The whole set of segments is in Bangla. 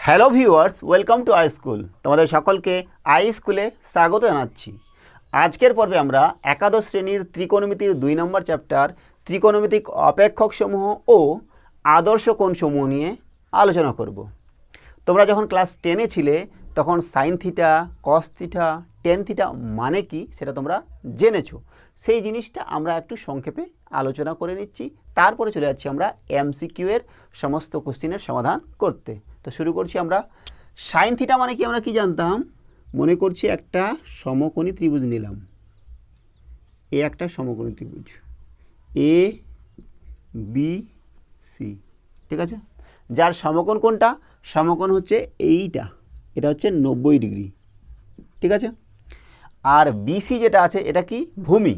Hello viewers, welcome to I school. তোমাদের সকলকে আই স্কুলে স্বাগত জানাচ্ছি। আজকের পর্বে আমরা একাদশ শ্রেণীর ত্রিকোণমিতির 2 নম্বর চ্যাপ্টার ত্রিকোণমিতিক অপেক্ষকসমূহ ও আদর্শ কোণসমূহ নিয়ে আলোচনা করব। তোমরা যখন ক্লাস 10-এ ছিলে তখন sign theta, cos theta, tan theta মানে কি সেটা তোমরা জেনেছো। সেই জিনিসটা আমরা একটু সংক্ষেপে আলোচনা করে নিচ্ছি, তারপরে চলে যাচ্ছি আমরা এমসিকিউ এর সমস্ত কোশ্চেনের সমাধান করতে। তো শুরু করছি আমরা। সাইন থিটা মানে কি আমরা কি জানতাম? মনে করছি একটা সমকোণী ত্রিভুজ নিলাম, এ একটা সমকোণী ত্রিভুজ এ বি সি, ঠিক আছে। যার সমকোণ কোনটা? সমকোণ হচ্ছে এইটা, এটা হচ্ছে 90 ডিগ্রি, ঠিক আছে। আর বিসি যেটা আছে এটা কি? ভূমি,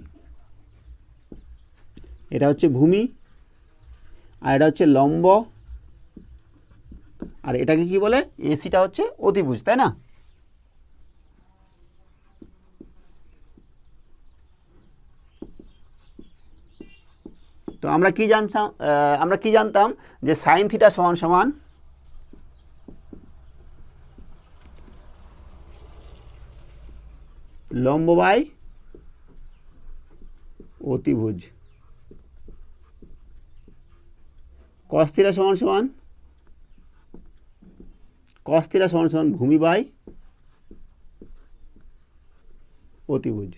এটা হচ্ছে ভূমি, আর এটা হচ্ছে লম্ব, আর এটাকে কি বলে? এসিটা হচ্ছে অতিভুজ, তাই না? তো আমরা কি জানতাম যে সাইন থিটা সমান সমান লম্ব বাই অতিভুজ, কস থিটা সমান সমান ভূমি বাই অতিভুজ।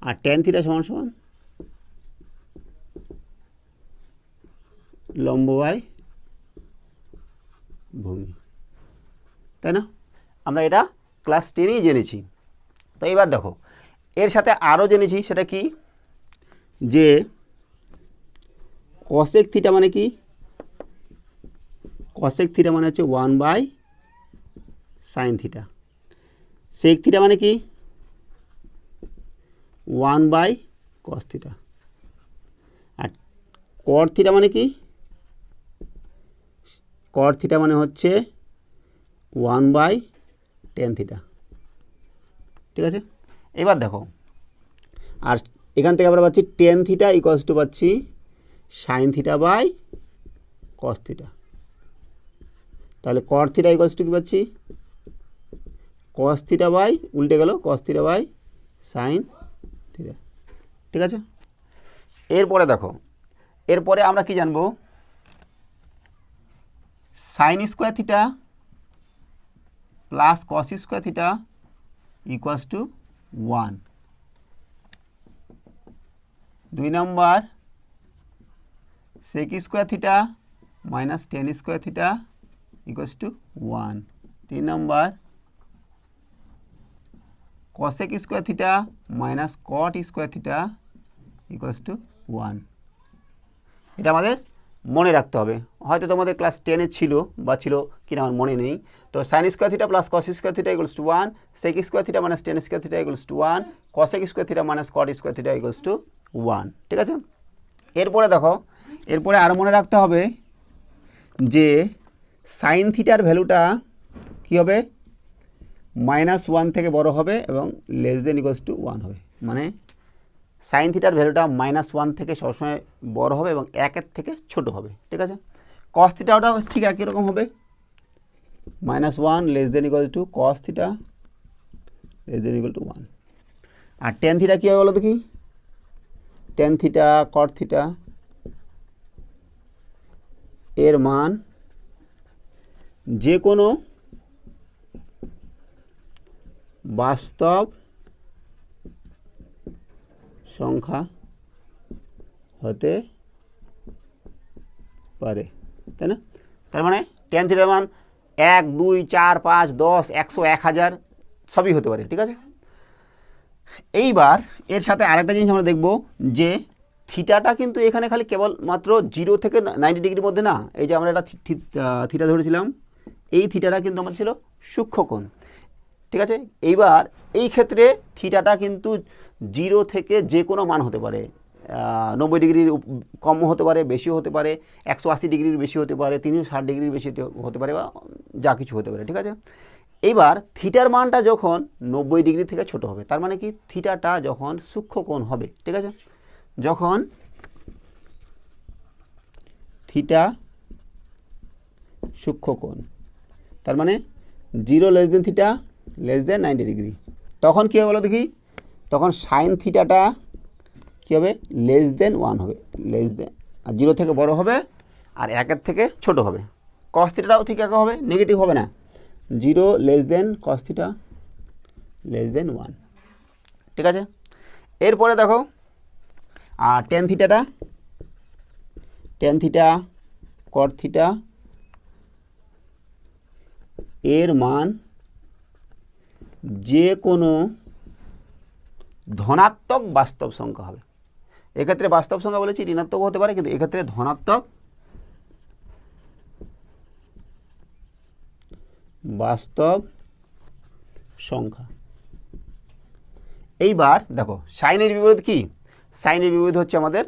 আর ট্যান থিটা সমান সমান লম্ব বাই ভূমি, তাই না? আমরা এটা ক্লাস 10-এই জেনেছি। তো এবার দেখো, এর সাথে আরও জেনেছি, সেটা কি? যে কসেক থিটা মানে কি? কসেক থিটা মানে হচ্ছে 1 সাইন থিটা। সেক থিটা মানে কি? 1 কস থিটা। আর কট থিটা মানে কি? কট থিটা মানে হচ্ছে 1 টেন থিটা, ঠিক আছে। এবার দেখো, আর এখান থেকে আমরা পাচ্ছি টেন থিটা ইকুয়ালস টু পাচ্ছি sine theta by cos theta. তাহলে কট থিটা ইকুয়ালস টু কী পাচ্ছি? কস থিটা বাই, উল্টে গেল, cos theta by sine theta, ঠিক আছে। এরপরে দেখো, এরপরে আমরা কি জানবো? Sine square theta plus cos square theta equals to 1। 2 নম্বর sec square theta minus tan square theta equals to 1। 3 নম্বর cosec square theta minus cot square theta equals to 1। এটা আমাদের মনে রাখতে হবে। হয়তো তোমাদের ক্লাস 10-এ ছিল বা ছিল কিনা আমার মনে নেই। তো sine square theta plus cos square theta equals to 1, sec square theta minus tan square theta equals to 1, cosec square theta minus cot square theta equals to 1, ঠিক আছে। এরপরে দেখো, এরপরে আরও মনে রাখতে হবে যে সাইন থিটার ভ্যালুটা কী হবে? -1 থেকে বড় হবে এবং লেস দেন ইকুয়ালস টু 1 হবে। মানে সাইন থিটার ভ্যালুটা -1 থেকে সবসময় বড় হবে এবং 1-এর থেকে ছোট হবে, ঠিক আছে। কস থিটাটাও ঠিক একই রকম হবে, -1 less than equal to cos theta less than equal to 1। আর টেন থিটা কী হবে বলো দেখি? টেন থিটা কট থিটা এর মান যে কোনো বাস্তব সংখ্যা হতে পারে, তাই না? তার মানে টেন থিটার মান 1, 2, 4, 5, 10, 100, 1000 সবই হতে পারে, ঠিক আছে। এইবার এর সাথে আরেকটা জিনিস আমরা দেখব যে থিটাটা কিন্তু এখানে খালি কেবলমাত্র 0 থেকে 90 ডিগ্রির মধ্যে না। এই যে আমরা একটা থিটা ধরেছিলাম, এই থিটাটা কিন্তু আমার ছিল সূক্ষ্মকোণ, ঠিক আছে। এইবার এই ক্ষেত্রে থিটাটা কিন্তু 0 থেকে যে কোনো মান হতে পারে, 90 ডিগ্রির কম হতে পারে, বেশিও হতে পারে, 180 ডিগ্রির বেশি হতে পারে, 360 ডিগ্রির বেশি হতে পারে, বা যা কিছু হতে পারে, ঠিক আছে। এইবার থিটার মানটা যখন 90 ডিগ্রি থেকে ছোট হবে, তার মানে কি থিটাটা যখন সূক্ষ্মকোণ হবে, ঠিক আছে, যখন থিটা সূক্ষ্মকোণ, তার মানে 0 less than theta less than 90 degree. তখন কী হবে বলো দেখি, তখন সাইন থিটাটা কী হবে, লেস দেন 1 হবে, লেস দেন, আর 0 থেকে বড় হবে আর 1 থেকে ছোট হবে। কস থিটাটাও ঠিক একই হবে, নেগেটিভ হবে না, 0 less than cos theta less than 1, ঠিক আছে। এরপরে দেখো আর টেন থিটাটা, টেন থিটা কট থিটা এর মান যে কোনো ধনাত্মক বাস্তব সংখ্যা হবে। এক্ষেত্রে বাস্তব সংখ্যা বলেছি, ঋণাত্মক হতে পারে, কিন্তু এক্ষেত্রে ধনাত্মক বাস্তব সংখ্যা। এইবার দেখো সাইনের বিপরীত কি, সাইনের বিপরীত হচ্ছে আমাদের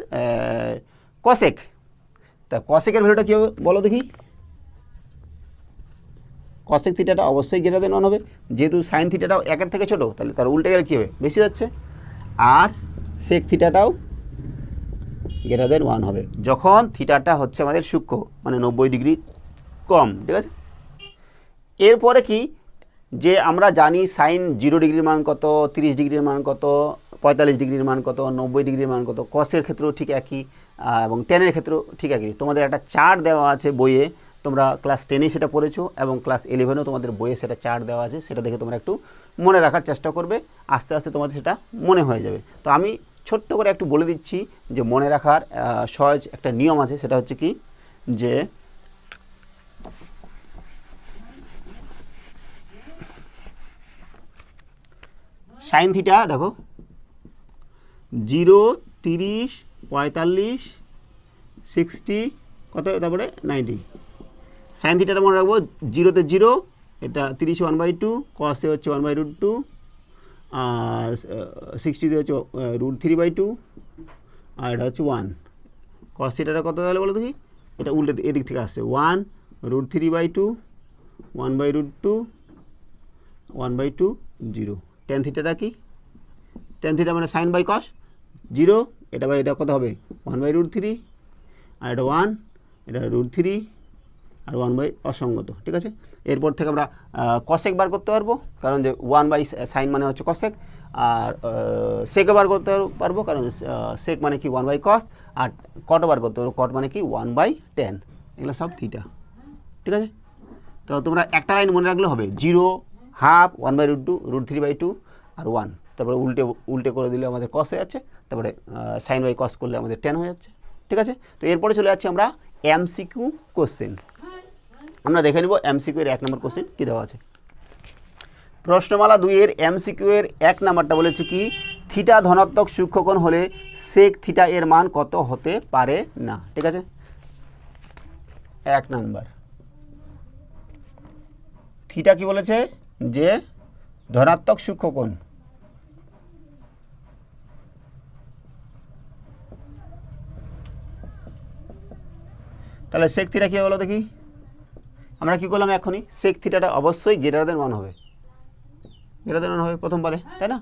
কসেক। তা কসেকের ভ্যালুটা কী হবে বলো দেখি, কসেক থিটাটা অবশ্যই গ্রেটার দেন 1 হবে, যেহেতু সাইন থিটাটাও 1 থেকে ছোটো, তাহলে তার উল্টে গেলে কী হবে, বেশি হচ্ছে। আর সেক থিটাটাও গ্রেটার দেন 1 হবে যখন থিটাটা হচ্ছে আমাদের সূক্ষ্ম, মানে 90 ডিগ্রি কম, ঠিক আছে। এরপরে কি, যে আমরা জানি সাইন 0 ডিগ্রির মান কত, 30 ডিগ্রির মান কত, 45 ডিগ্রির মান কত, 90 ডিগ্রির মান কত, কসের ক্ষেত্রেও ঠিক একই, এবং টেনের ক্ষেত্রেও ঠিক একই। তোমাদের একটা চার্ট দেওয়া আছে বইয়ে, তোমরা ক্লাস 10-এ সেটা পড়েছো, এবং ক্লাস 11-এও তোমাদের বইয়ে সেটা চার্ট দেওয়া আছে, সেটা দেখে তোমরা একটু মনে রাখার চেষ্টা করবে, আস্তে আস্তে তোমাদের সেটা মনে হয়ে যাবে। তো আমি ছোট্ট করে একটু বলে দিচ্ছি যে মনে রাখার সহজ একটা নিয়ম আছে, সেটা হচ্ছে কি, যে সাইন থিটা দেখো 0, 30, 45, 60 কত, তারপরে 90। সাইন থিটাটা মনে রাখবো, 0-তে 0, এটা 30 1/2, কসে হচ্ছে 1/√2, আর 60-তে হচ্ছে √3/2, আর এটা হচ্ছে 1। কস থিটাটা কত তাহলে বলো দেখি, এটা উল্টে এদিক থেকে আসছে, 1 √3/2, 1/√2, 1/2, 0। টেন থিটাটা কি, টেন থিটা মানে সাইন বাই কস, 0, এটা বাই এটা কত হবে, 1/√3, আর এটা 1, এটা √3, আর 1 অসঙ্গত, ঠিক আছে। এরপর থেকে আমরা কসেক বার করতে পারবো, কারণ যে 1/সাইন মানে হচ্ছে কসেক, আর সেকে বার করতে পারবো, কারণ সেক মানে কি 1/কস, আর কট বার করতে পারবো, কট মানে কি 1/10, এগুলো সব থিটা, ঠিক আছে। তো তোমরা একটা লাইন মনে রাখলে হবে, 0, হাফ, 1/√2, √3/2, আর 1, তারপরে উল্টে করে দিলে আমাদের কস হয়ে যাচ্ছে, তারপরে সাইন বাই কস করলে আমাদের 10 হয়ে যাচ্ছে, ঠিক আছে। তো এরপরে চলে যাচ্ছি আমরা এমসিকিউ কোশ্চেন। আমরা দেখে নেব এমসিকিউ এর 1 নম্বর কোশ্চেন কী দেওয়া আছে। প্রশ্নমালা 2-এর এমসিকিউ এর 1 নাম্বারটা বলেছে কি, থিটা ধনাত্মক সূক্ষ্মকোণ হলে সেক থিটা এর মান কত হতে পারে না, ঠিক আছে। 1 নাম্বার, থিটা কি বলেছে, যে ধনাত্মক সূক্ষ্মকোণ, তাহলে সেক থিটা কী বলো দেখি, আমরা কী করলাম এখনই, সেক থিটাটা অবশ্যই গ্রেটার দেন 1 হবে, গ্রেটার দেন 1 হবে প্রথম পালে, তাই না,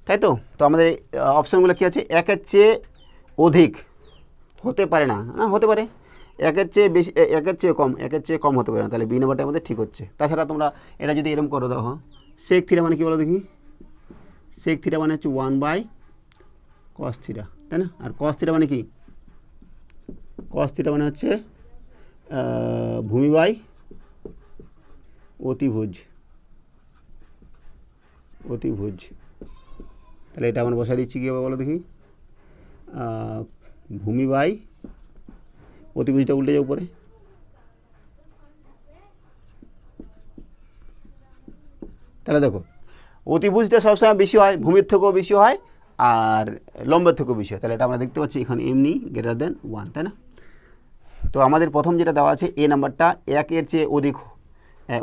তাই তো। তো আমাদের অপশানগুলো কী আছে, 1-এর চেয়ে অধিক হতে পারে না, না হতে পারে, 1-এর চেয়ে বেশি, 1-এর চেয়ে কম, 1-এর চেয়ে কম হতে পারে না, তাহলে বি নাম্বারটা আমাদের ঠিক হচ্ছে। তাছাড়া তোমরা এটা যদি এরকম করো দেখো, সেক থিটা মানে কী বলো দেখি, সেক থিটা মানে হচ্ছে 1/কস থিটা, তাই না। আর কস থিটা মানে কি, কস থিটা মানে হচ্ছে ভূমি বাই অতিভুজ, অতিভুজ। তাহলে এটা আমরা বসাই দিচ্ছি কী হবে বলো দেখি, ভূমি বাই অতিভুজটা উল্টে যাও উপরে, তাহলে দেখো অতিভুজটা সবসময় বেশি হয়, ভূমির থেকেও বেশি হয়, আর লম্বের থেকেও বেশি হয়, তাহলে এটা আমরা দেখতে পাচ্ছি এখানে এমনি গ্রেটার দেন 1, তাই না। তো আমাদের প্রথম যেটা দেওয়া আছে এ নাম্বারটা, 1-এর চেয়ে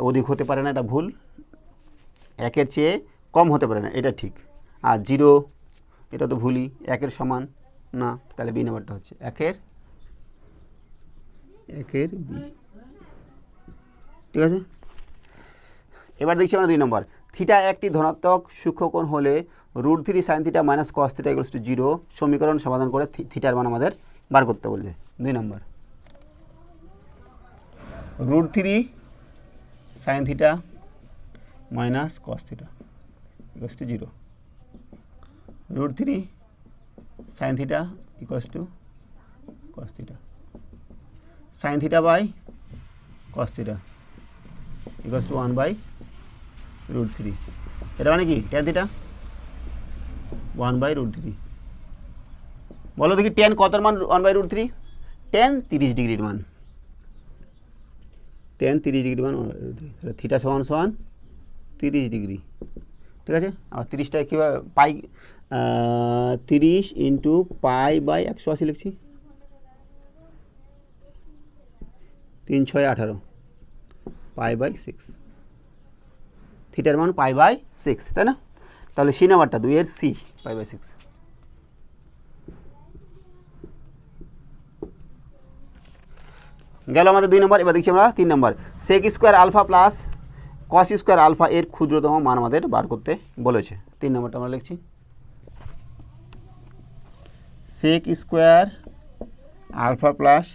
অধিক হতে পারে না, এটা ভুল, 1-এর চেয়ে কম হতে পারে না, এটা ঠিক, আর 0 এটা তো ভুলই, 1-এর সমান না, তাহলে বি নাম্বারটা হচ্ছে 1-এর বি, ঠিক আছে। এবার দেখছি আমরা 2 নম্বর, থিটা একটি ধনাত্মক সূক্ষ্মকোণ হলে √3 sin θ - cos θ = 0 সমীকরণ সমাধান করে থিটার মান আমাদের বার করতে বলছে। 2 নম্বর, √3 sin theta minus cos theta equals to 0। √3 sin theta equals to cos theta, sin theta by cos theta equals to 1/√3। এটা মানে কি tan থিটা 1/√3। বলো দেখি tan কতর মান 1/√3? tan 30 ডিগ্রির মান, tan 30 ডিগ্রির মান 1/√3। তাহলে থিটা সমান 30 ডিগ্রি, ঠিক আছে। আর 30টাকে কীভাবে পাই, 30 ইন্টু π/180 লিখছি, 3 6 18 π/6, থিটার মান π/6, তাই না? তাহলে সি নাম্বারটা 2 এর সি π/6। গেল আমাদের 2 নম্বর। এবার দেখছি আমরা 3 নম্বর। Sec square alpha plus cos square alpha এর ক্ষুদ্রতম মান আমাদের বার করতে বলেছে। 3 নম্বরটা আমরা লিখছি sec square alpha plus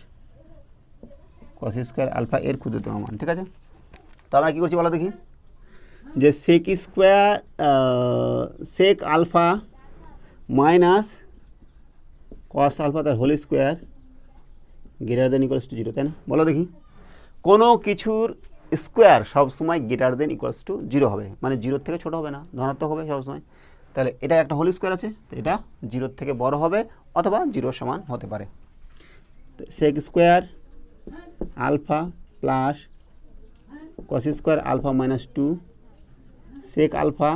cos square alpha এর ক্ষুদ্রতম মান, ঠিক আছে। তো আমরা কী করছি বলো দেখি, যে sec square sec alpha minus cos alpha তার whole square greater than equals to 0, তাই না? বলো দেখি, কোনো কিছুর স্কোয়ার সবসময় গ্রেটার দেন ইকুয়ালস টু 0 হবে, মানে 0 থেকে ছোটো হবে না, ধনাত্মক হবে সবসময়। তাহলে এটা একটা হোল স্কোয়ার আছে, তো এটা 0 থেকে বড় হবে অথবা 0 সমান হতে পারে। Sec square alpha plus cos square alpha minus 2 sec alpha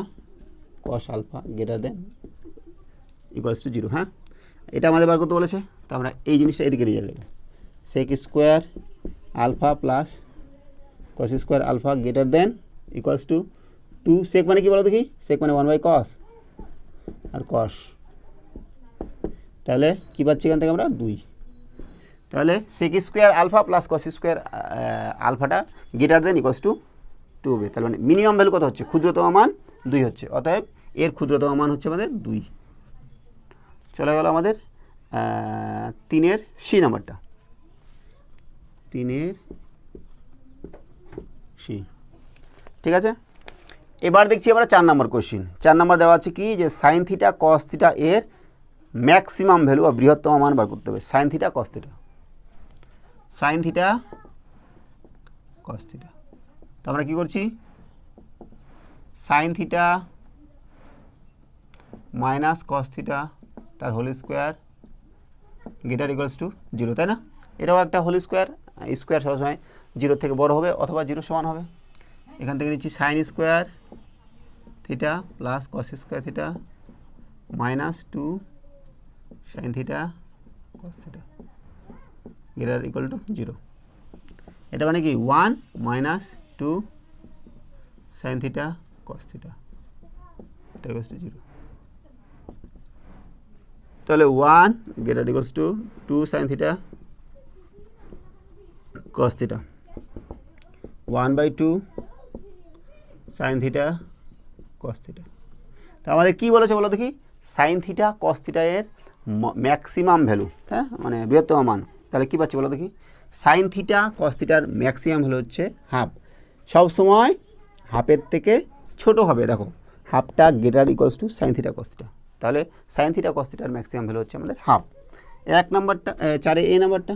cos alpha greater than equals to 0। হ্যাঁ, এটা আমাদের বার করতে বলেছে, তো আমরা এই জিনিসটা এদিকে নিয়ে যাবো। Sec square alpha plus cos square alpha greater than equals to 2 sec মানে কি বলো দেখি, সেক মানে 1/cos আর কস, তাহলে কী পাচ্ছি এখান থেকে আমরা 2। তাহলে sec square alpha plus cos square আলফাটা গ্রেটার দেন ইকুয়ালস টু 2 হবে। তাহলে মানে মিনিমাম ভ্যালু কত হচ্ছে, ক্ষুদ্রতম মান 2 হচ্ছে, অতএব এর ক্ষুদ্রতম মান হচ্ছে আমাদের 2। চলে গেল আমাদের 3-এর সি নাম্বারটা, 3-এর সি, ঠিক আছে। এবার দেখছি আমরা 4 নম্বর কোশ্চিন। 4 নম্বর দেওয়া আছে কি, যে সাইন থিটা কস থিটা এর ম্যাক্সিমাম ভ্যালু বা বৃহত্তম মান বার করতে হবে। Sine theta cos theta, sine theta cos theta. তো আমরা কী করছি, sine theta minus cos theta তার whole square greater equals to 0, তাই না? এটাও একটা হোল স্কোয়ার, স্কোয়ার সবসময় 0 থেকে বড় হবে অথবা 0 সমান হবে। এখান থেকে নিচ্ছি sign square theta plus cos square theta minus 2 sign theta cos theta greater equal to 0। এটা মানে কি 1 minus 2 sign theta cos theta এটা ইকুয়ালস টু 0। তাহলে 1 greater equals to 2 sign theta cos theta 1/2 sign theta cos theta. তো আমাদের কী বলেছে বলো দেখি, সাইন থিটা কস থিটা এর ম্যাক্সিমাম ভ্যালু, হ্যাঁ মানে বৃহত্তম মান। তাহলে কী পাচ্ছি বলো দেখি, সাইন থিটা কস থিটার ম্যাক্সিমাম ভ্যালু হচ্ছে হাফ, সবসময় হাফের থেকে ছোট হবে। দেখো হাফটা greater equals to sine theta cos theta, তাহলে সাইন থিটা কস থিটার ম্যাক্সিমাম ভ্যালু হচ্ছে আমাদের হাফ। 1 নাম্বারটা 4-এ এই নাম্বারটা,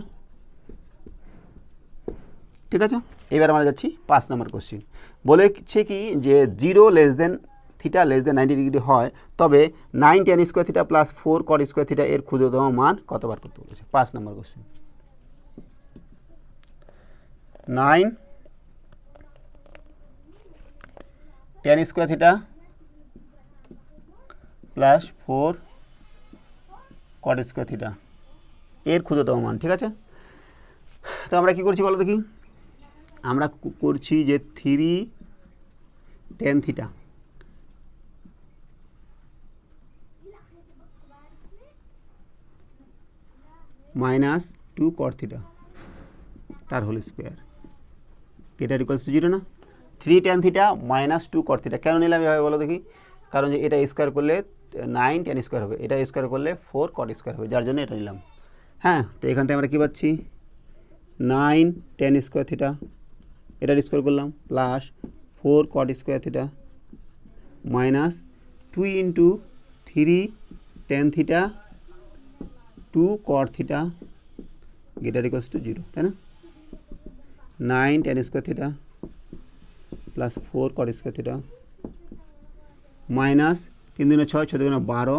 ঠিক আছে। এবার আমরা যাচ্ছি 5 নম্বর কোশ্চিন। বলেছে কি, যে 0 less than theta less than 90 degree হয় তবে 9 tan square theta plus 4 cot square theta এর ক্ষুদ্রতম মান কতবার করতে বলেছে। 5 নম্বর question, 9 tan square theta plus 4 cot square theta এর ক্ষুদ্রতম মান, ঠিক আছে। তো আমরা কী করছি বলো দেখি, আমরা করছি যে 3 tan theta minus 2 cot theta তার whole square greater equals to 0 না। 3 tan theta minus 2 cot theta কেন নিলাম এভাবে বলো দেখি, কারণ যে এটা স্কোয়ার করলে 9 tan স্কোয়ার হবে, এটা স্কোয়ার করলে 4 cot স্কোয়ার হবে, যার জন্য এটা নিলাম। হ্যাঁ, তো এখান থেকে আমরা কী পাচ্ছি, 9 tan স্কোয়ার থিটা এটার স্কোয়ার করলাম plus 4 caught square theta minus 2 into 3 tan theta 2 caught theta greater equals to 0, তাই না? 9 টেন স্কোয়ার থিটা প্লাস 4 কট স্কোয়ার থিটা মাইনাস 3 দুগুণে 6, 6 দুগুণে 12।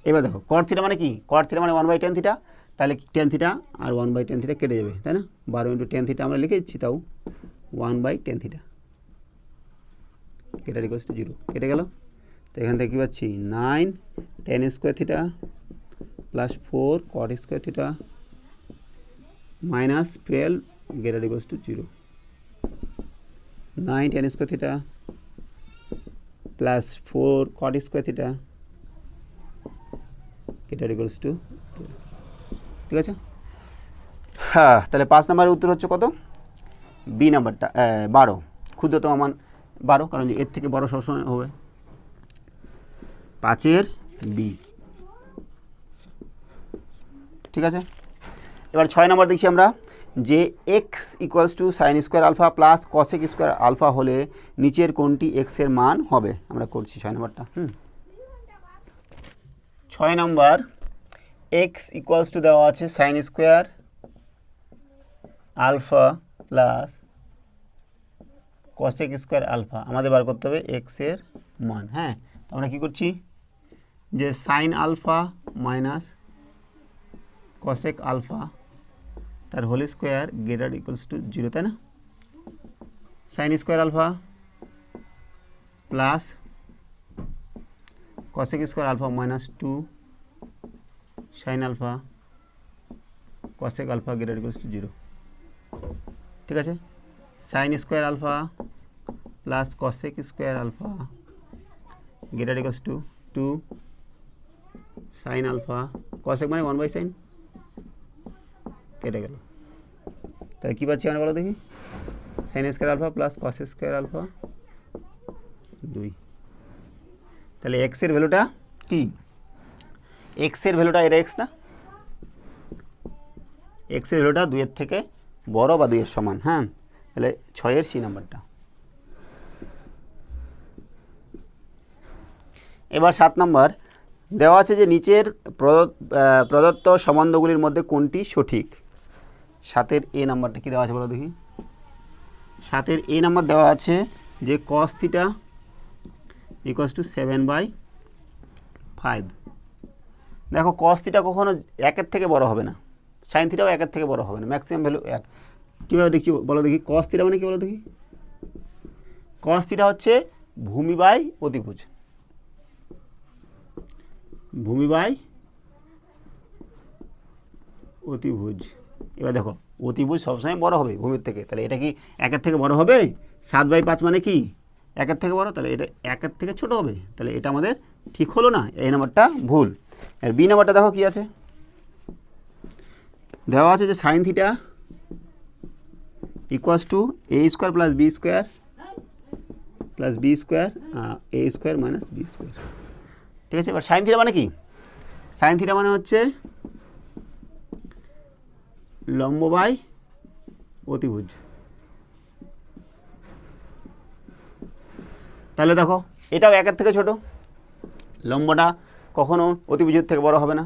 এবার দেখো কট থিটা মানে কি? কট থিটা মানে 1/10 থিটা, তাহলে টেন থিটা আর 1/10 থিটা কেটে যাবে, তাই না? 12 ইন্টু টেন থিটা আমরা লিখে দিচ্ছি, তাও 1/10 থিটা গ্রেটার ইকুয়ালস টু 0 কেটে গেল। তো এখান থেকে কী পাচ্ছি 9 ten square theta plus 4 caught square theta minus 12 greater equals to 0। 9 ten square theta plus 4 caught square theta greater equals two 12, ঠিক আছে? হ্যাঁ, তাহলে 5 নম্বরের উত্তর হচ্ছে কত? বি নাম্বারটা 12, ক্ষুদ্রতম মান 12, কারণ যে এর থেকে বড় সবসময় হবে। 5-এর বি, ঠিক আছে? এবার 6 নম্বর দেখছি আমরা যে X equals to sine square alpha plus cosec square alpha হলে নিচের কোনটি এক্সের মান হবে? আমরা করছি 6 নম্বরটা। 6 নম্বর এক্স ইকুয়ালস টু দেওয়া আছে sine square alpha plus cosec square alpha, আমাদের বার করতে হবে এক্সের মান। হ্যাঁ, তো আমরা কী করছি যে sine alpha minus cosec alpha তার whole square greater equals to 0, তাই না? Sine square alpha plus cosec square alpha minus 2 sine alpha cosec alpha greater equals to 0, ঠিক আছে? Sine square alpha plus cosec square alpha greater equals to 2 sine alpha, cosec মানে 1/sin, কেটে গেল। তাই কী পাচ্ছি আমরা বলো দেখি? Sine square alpha plus cos square alpha 2। তাহলে এক্সের ভ্যালুটা কি? এক্সের ভ্যালুটা এটা এক্স না? এক্সের ভ্যালুটা 2-এর থেকে বড় বা 2-এর সমান। হ্যাঁ, তাহলে 6-এর সি নাম্বারটা। এবার 7 নম্বর দেওয়া আছে যে নিচের প্রদত্ত সম্বন্ধগুলির মধ্যে কোনটি সঠিক? 7-এর এ নাম্বারটা কী দেওয়া আছে বলো দেখি? 7-এর এ নাম্বার দেওয়া আছে যে কস থিটা ইকুয়ালস টু 7/5। দেখো কস থিটা কখনো 1-এর থেকে বড় হবে না, সাইন থিটাও 1-এর থেকে বড় হবে না, ম্যাক্সিমাম ভ্যালু 1। কীভাবে দেখছি বলো দেখি? কস থিটা মানে কি বলো দেখি? কস থিটা হচ্ছে ভূমি বাই অতিভুজ, ভূমি বাই অতিভুজ। এবার দেখো অতিভুজ সবসময় বড় হবে ভূমির থেকে, তাহলে এটা কি 1-এর থেকে বড় হবে? 7/5 মানে কি 1-এর থেকে বড়, তাহলে এটা 1-এর থেকে ছোট হবে, তাহলে এটা আমাদের ঠিক হলো না, এই নাম্বারটা ভুল। আর বি নাম্বারটা দেখো কি আছে? দেওয়া আছে যে sine theta equals to A square plus B square plus B square A square minus B square, ঠিক আছে? এবার সাইন থিটা মানে কি? সাইন থিটা মানে হচ্ছে লম্ব বাই অতিভুজ। তাহলে দেখো এটাও 1-এর থেকে ছোট, লম্বটা কখনো অতিভুজের থেকে বড় হবে না,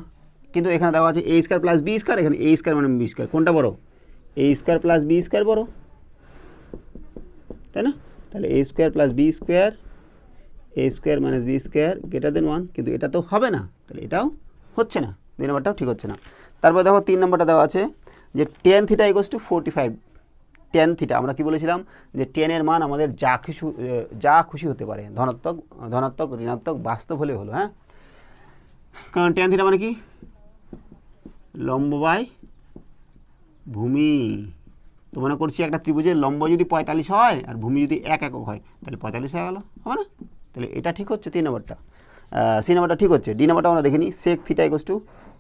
কিন্তু এখানে দেওয়া আছে a square plus B square, এখানে এ স্কোয়ার মানে বি স্কোয়ার, কোনটা বড়? A square plus B square বড়, তাই না? তাহলে a square plus B square A square minus B square greater than 1, কিন্তু এটা তো হবে না, তাহলে এটাও হচ্ছে না, 2 নম্বরটাও ঠিক হচ্ছে না। তারপর দেখো 3 নম্বরটা দেওয়া আছে যে ten theta equals two 45। Tan theta আমরা কি বলেছিলাম যে টেনের মান আমাদের যা খুশি হতে পারে, ধনাত্মক ঋণাত্মক বাস্তব হলে হলো। হ্যাঁ, কারণ টেন থিটা মানে কি? লম্ব বাই ভূমি। তো মনে করছি একটা ত্রিভুজের লম্ব যদি 45 হয় আর ভূমি যদি 1 একক হয়, তাহলে 45 হয়ে গেল, হবে না? তাহলে এটা ঠিক হচ্ছে 3 নম্বরটা। সি নাম্বারটা ঠিক হচ্ছে। ডি নাম্বারটা আমরা দেখিনি। Sec theta equals to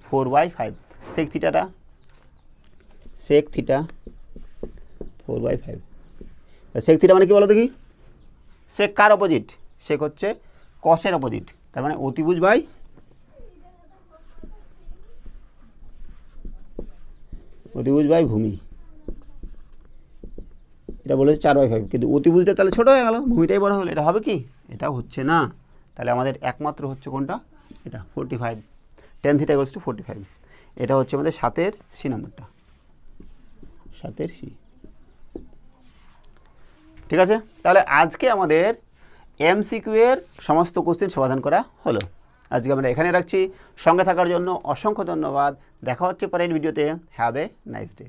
4/5। Sec theta 4/5। Sec theta মানে কি বলো দেখি? সেক কার অপোজিট? সেক হচ্ছে কসের অপোজিট, তার মানে অতিভুজ বাই ভূমি। এটা বলেছে 4/5, কিন্তু অতিভুজটা তাহলে ছোটো হয়ে গেল, ভূমিটাই বড় হলো, এটা হবে কি? এটা হচ্ছে না। তাহলে আমাদের একমাত্র হচ্ছে কোনটা? এটা 45, tan θ = 45। এটা হচ্ছে আমাদের 7-এর সি নম্বরটা, 7-এর সি। ঠিক আছে, তাহলে আজকে আমাদের MCQ এর সমস্ত কোশ্চেন সমাধান করা হলো। আজকে আমরা এখানে রাখছি। সঙ্গে থাকার জন্য অসংখ্য ধন্যবাদ। দেখা হচ্ছে পরের ভিডিওতে। Have a nice day.